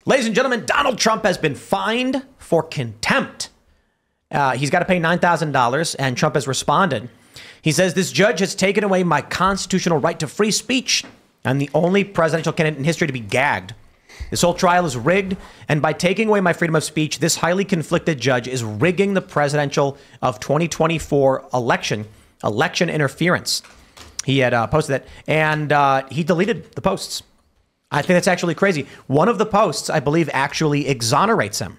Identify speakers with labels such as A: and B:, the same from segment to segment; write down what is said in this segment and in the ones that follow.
A: Ladies and gentlemen, Donald Trump has been fined for contempt. He's got to pay $9,000, and Trump has responded. He says, this judge has taken away my constitutional right to free speech. I'm the only presidential candidate in history to be gagged. This whole trial is rigged, and by taking away my freedom of speech, this highly conflicted judge is rigging the presidential of 2024 election interference. He had posted that, and he deleted the posts. I think that's actually crazy. One of the posts, I believe, actually exonerates him.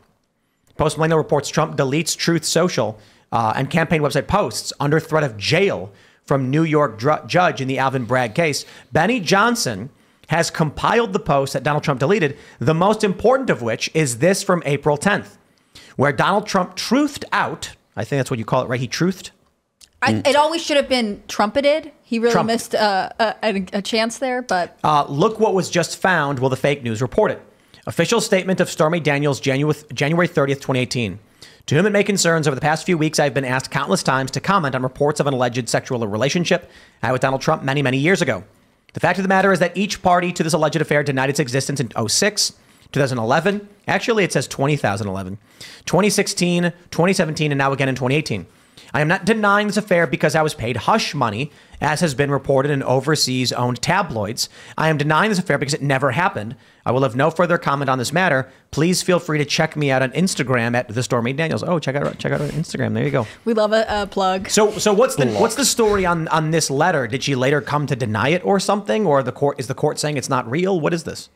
A: Post Millennial reports Trump deletes Truth Social and campaign website posts under threat of jail from New York judge in the Alvin Bragg case. Benny Johnson has compiled the posts that Donald Trump deleted, the most important of which is this from April 10th, where Donald Trump truthed out. I think that's what you call it, right? He truthed.
B: It always should have been trumpeted. He really missed a chance there, but...
A: Look what was just found, will the fake news report it. Official statement of Stormy Daniels, January 30th, 2018. To whom it may concerns, over the past few weeks, I've been asked countless times to comment on reports of an alleged sexual relationship I had with Donald Trump many, many years ago. The fact of the matter is that each party to this alleged affair denied its existence in 2006, 2011. Actually, it says 2011, 2016, 2017, and now again in 2018. I am not denying this affair because I was paid hush money, as has been reported in overseas owned tabloids. I am denying this affair because it never happened. I will have no further comment on this matter. Please feel free to check me out on Instagram at The Stormy Daniels. Oh, check out our Instagram. There you go.
B: We love a plug.
A: So what's the story on this letter? Did she later come to deny it or something? Or is the court saying it's not real? What is this?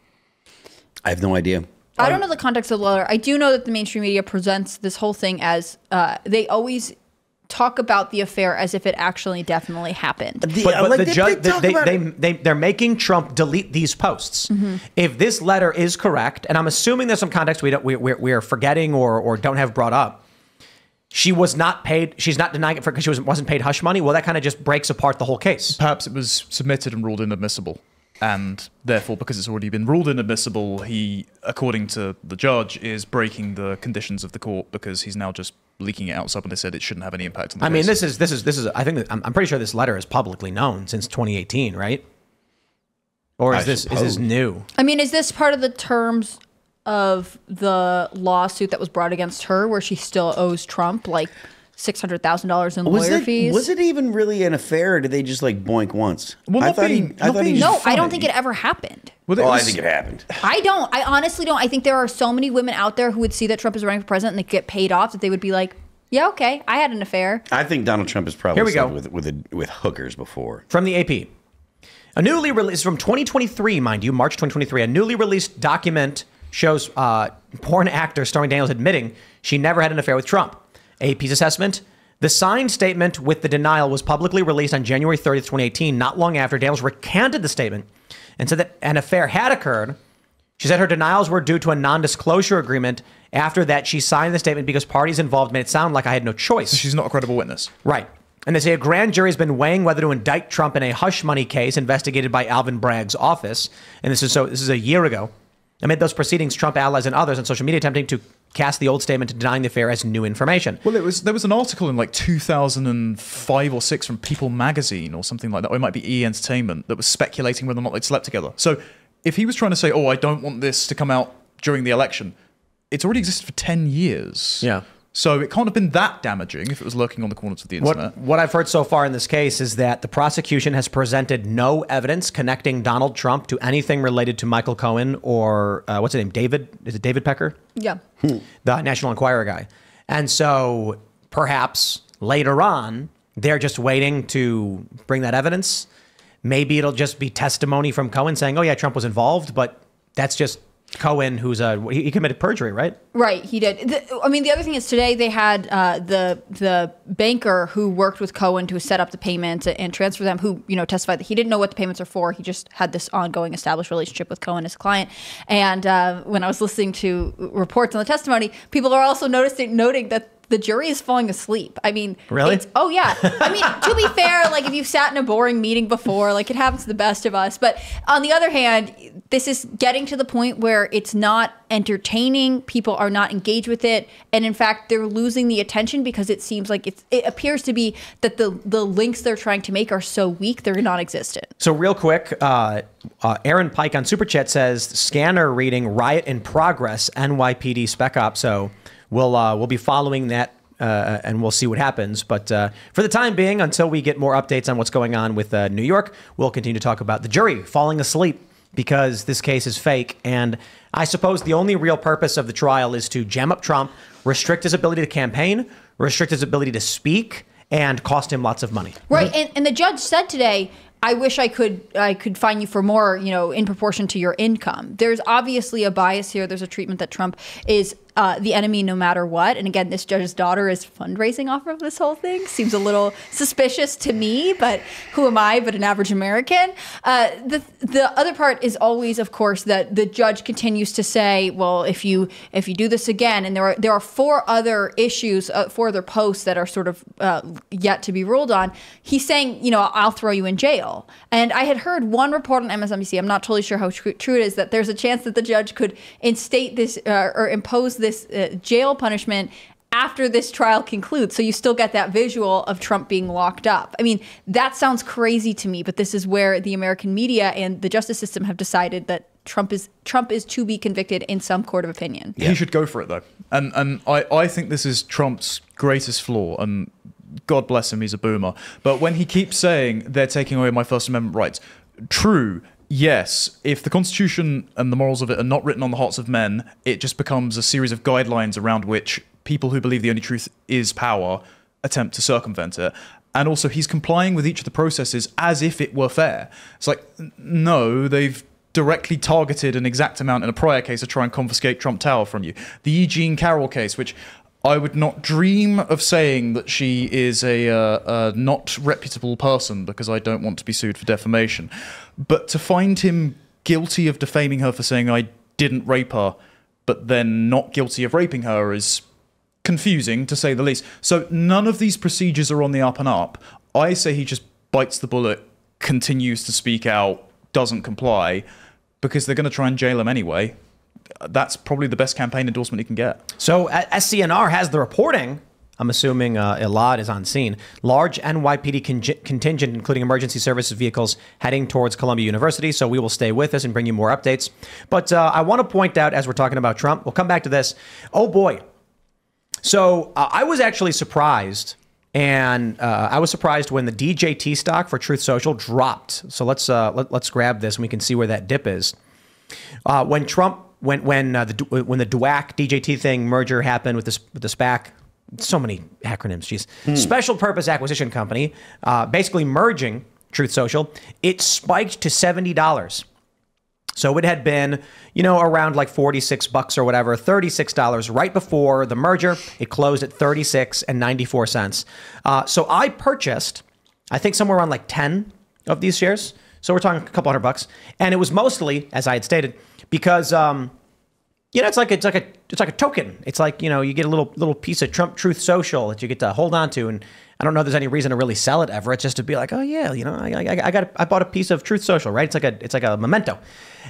C: I have no idea.
B: I don't know the context of the letter. I do know that the mainstream media presents this whole thing as they always talk about the affair as if it actually definitely happened.
A: But the judge, they're making Trump delete these posts. Mm-hmm. If this letter is correct, and I'm assuming there's some context we are forgetting or don't have brought up, she was not paid. She's not denying it because she wasn't paid hush money. Well, that kind of just breaks apart the whole case.
D: Perhaps it was submitted and ruled inadmissible. And therefore, because it's already been ruled inadmissible, he, according to the judge, is breaking the conditions of the court because he's now just leaking it out. So they said it shouldn't have any impact on the case.
A: I mean, this is. I think I'm pretty sure this letter is publicly known since 2018, right? Or is this new?
B: I mean, is this part of the terms of the lawsuit that was brought against her, where she still owes Trump like $600,000 in lawyer fees?
C: Was it even really an affair, or did they just like boink once?
D: Well,
B: I don't think it ever happened.
C: I think it happened.
B: I honestly don't. I think there are so many women out there who would see that Trump is running for president and they get paid off that they would be like, yeah, okay, I had an affair.
C: I think Donald Trump has probably slept with hookers before.
A: From the AP. A newly released, from 2023, mind you, March 2023, a newly released document shows porn actor Stormy Daniels admitting she never had an affair with Trump. AP's assessment: the signed statement with the denial was publicly released on January 30th, 2018, not long after Daniels recanted the statement and said that an affair had occurred. She said her denials were due to a non-disclosure agreement. After that, she signed the statement because parties involved made it sound like I had no choice.
D: So she's not a credible witness.
A: Right. And they say a grand jury has been weighing whether to indict Trump in a hush money case investigated by Alvin Bragg's office. And this is a year ago. Amid those proceedings, Trump allies and others on social media attempting to cast the old statement to denying the affair as new information.
D: Well, there was an article in like 2005 or 6 from People magazine or something like that, or it might be E! Entertainment, that was speculating whether or not they'd slept together. So if he was trying to say, I don't want this to come out during the election, it's already existed for 10 years.
A: Yeah.
D: So it can't have been that damaging if it was lurking on the corners of the internet.
A: What I've heard so far in this case is that the prosecution has presented no evidence connecting Donald Trump to anything related to Michael Cohen or what's his name? David? Is it David Pecker?
B: Yeah.
A: The National Enquirer guy. And so perhaps later on, they're just waiting to bring that evidence. Maybe it'll just be testimony from Cohen saying, oh yeah, Trump was involved, but that's just Cohen, who's he committed perjury, right?
B: Right, he did. The other thing is today they had the banker who worked with Cohen to set up the payments and transfer them, who testified that he didn't know what the payments are for. He just had this ongoing established relationship with Cohen as a client. And when I was listening to reports on the testimony, people are also noting that the jury is falling asleep. I mean,
A: really?
B: Oh yeah. I mean, to be fair, like if you've sat in a boring meeting before, like it happens to the best of us. But on the other hand, this is getting to the point where it's not entertaining. People are not engaged with it. And in fact, they're losing the attention because it seems like it appears to be that the links they're trying to make are so weak, they're non-existent.
A: So real quick, Aaron Pike on Super Chat says, scanner reading riot in progress, NYPD Spec Op. So we'll be following that and we'll see what happens. But for the time being, until we get more updates on what's going on with New York, we'll continue to talk about the jury falling asleep because this case is fake. And I suppose the only real purpose of the trial is to jam up Trump, restrict his ability to campaign, restrict his ability to speak, and cost him lots of money.
B: Right. And the judge said today, I wish I could fine you for more, in proportion to your income. There's obviously a bias here. There's a treatment that Trump is the enemy no matter what. And again, this judge's daughter is fundraising off of this whole thing. Seems a little suspicious to me, but who am I but an average American? The other part is always, of course, that the judge continues to say, well, if you do this again, and there are four other issues, four other posts that are sort of yet to be ruled on. He's saying, I'll throw you in jail. And I had heard one report on MSNBC, I'm not totally sure how true it is, that there's a chance that the judge could instate this or impose this jail punishment after this trial concludes. So you still get that visual of Trump being locked up. I mean, that sounds crazy to me, but this is where the American media and the justice system have decided that Trump is to be convicted in some court of opinion.
D: Yeah. He should go for it, though. And I think this is Trump's greatest flaw, and God bless him, he's a boomer. But when he keeps saying they're taking away my First Amendment rights, true, yes, if the Constitution and the morals of it are not written on the hearts of men, it just becomes a series of guidelines around which people who believe the only truth is power attempt to circumvent it. And also, he's complying with each of the processes as if it were fair. It's like, no, they've directly targeted an exact amount in a prior case to try and confiscate Trump Tower from you. The E. Jean Carroll case, which I would not dream of saying that she is a not reputable person because I don't want to be sued for defamation. But to find him guilty of defaming her for saying I didn't rape her, but then not guilty of raping her is confusing, to say the least. So none of these procedures are on the up and up. I say he just bites the bullet, continues to speak out, doesn't comply, because they're going to try and jail him anyway. That's probably the best campaign endorsement he can get.
A: So SCNR has the reporting. I'm assuming Elad is on scene. Large NYPD contingent, including emergency services vehicles, heading towards Columbia University. So we will stay with us and bring you more updates. But I want to point out, as we're talking about Trump, we'll come back to this. Oh, boy. So I was actually surprised. And I was surprised when the DJT stock for Truth Social dropped. So let's grab this and we can see where that dip is. When Trump, when the DWAC DJT thing merger happened with the SPAC, so many acronyms, geez. Special Purpose Acquisition Company, basically merging Truth Social, it spiked to $70. So it had been, around like $46 or whatever, $36 right before the merger. It closed at $36.94. So I purchased, I think somewhere around like 10 of these shares. So we're talking a couple $100, and it was mostly, as I had stated, because it's like a token. It's like you get a little piece of Trump Truth Social that you get to hold on to, and I don't know if there's any reason to really sell it ever. It's just to be like, oh yeah, I bought a piece of Truth Social, right? It's like a memento,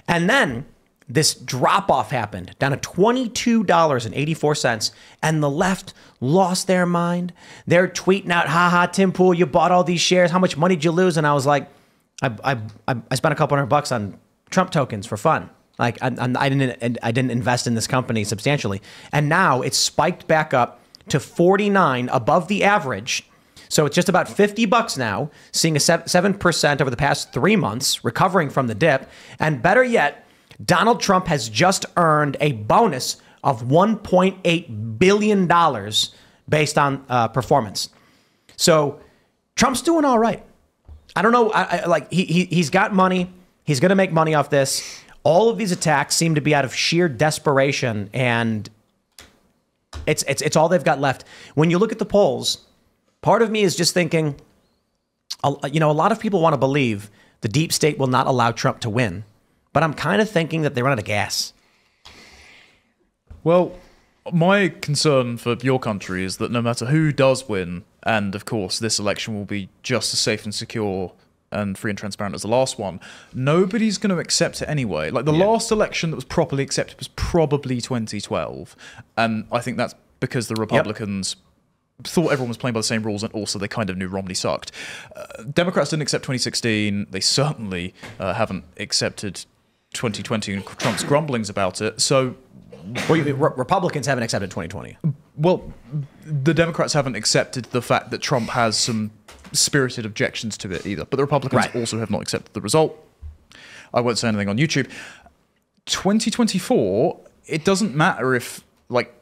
A: and then this drop off happened down to $22.84, and the left lost their mind. They're tweeting out, "Ha, Tim Pool, you bought all these shares. How much money did you lose?" And I was like, I spent a couple $100 on Trump tokens for fun. Like I didn't invest in this company substantially, and now it's spiked back up to 49, above the average. So it's just about $50 now, seeing a 7% over the past 3 months, recovering from the dip. And better yet, Donald Trump has just earned a bonus of $1.8 billion based on performance. So Trump's doing all right. I don't know. He's got money. He's going to make money off this. All of these attacks seem to be out of sheer desperation, and it's all they've got left. When you look at the polls, part of me is just thinking, a lot of people want to believe the deep state will not allow Trump to win, but I'm kind of thinking that they run out of gas.
D: Well, My concern for your country is that no matter who does win, and of course this election will be just as safe and secure and free and transparent as the last one, nobody's going to accept it anyway. Like the last election that was properly accepted was probably 2012. And I think that's because the Republicans thought everyone was playing by the same rules, and also they kind of knew Romney sucked. Democrats didn't accept 2016. They certainly haven't accepted 2020 and Trump's grumblings about it. So
A: Republicans haven't accepted 2020.
D: Well, the Democrats haven't accepted the fact that Trump has some spirited objections to it either. But the Republicans also have not accepted the result. I won't say anything on YouTube. 2024, it doesn't matter if like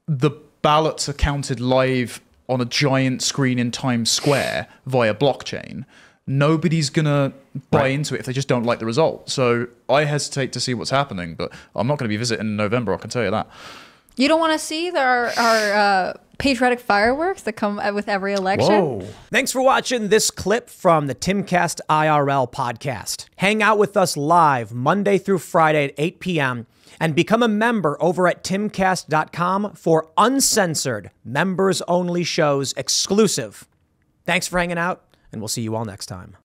D: the ballots are counted live on a giant screen in Times Square via blockchain. Nobody's going to buy into it if they just don't like the result. So I hesitate to see what's happening, but I'm not going to be visiting in November, I can tell you that.
B: You don't want to see our patriotic fireworks that come with every election?
A: Whoa. Thanks for watching this clip from the Timcast IRL podcast. Hang out with us live Monday through Friday at 8 p.m. and become a member over at timcast.com for uncensored, members-only shows exclusive. Thanks for hanging out, and we'll see you all next time.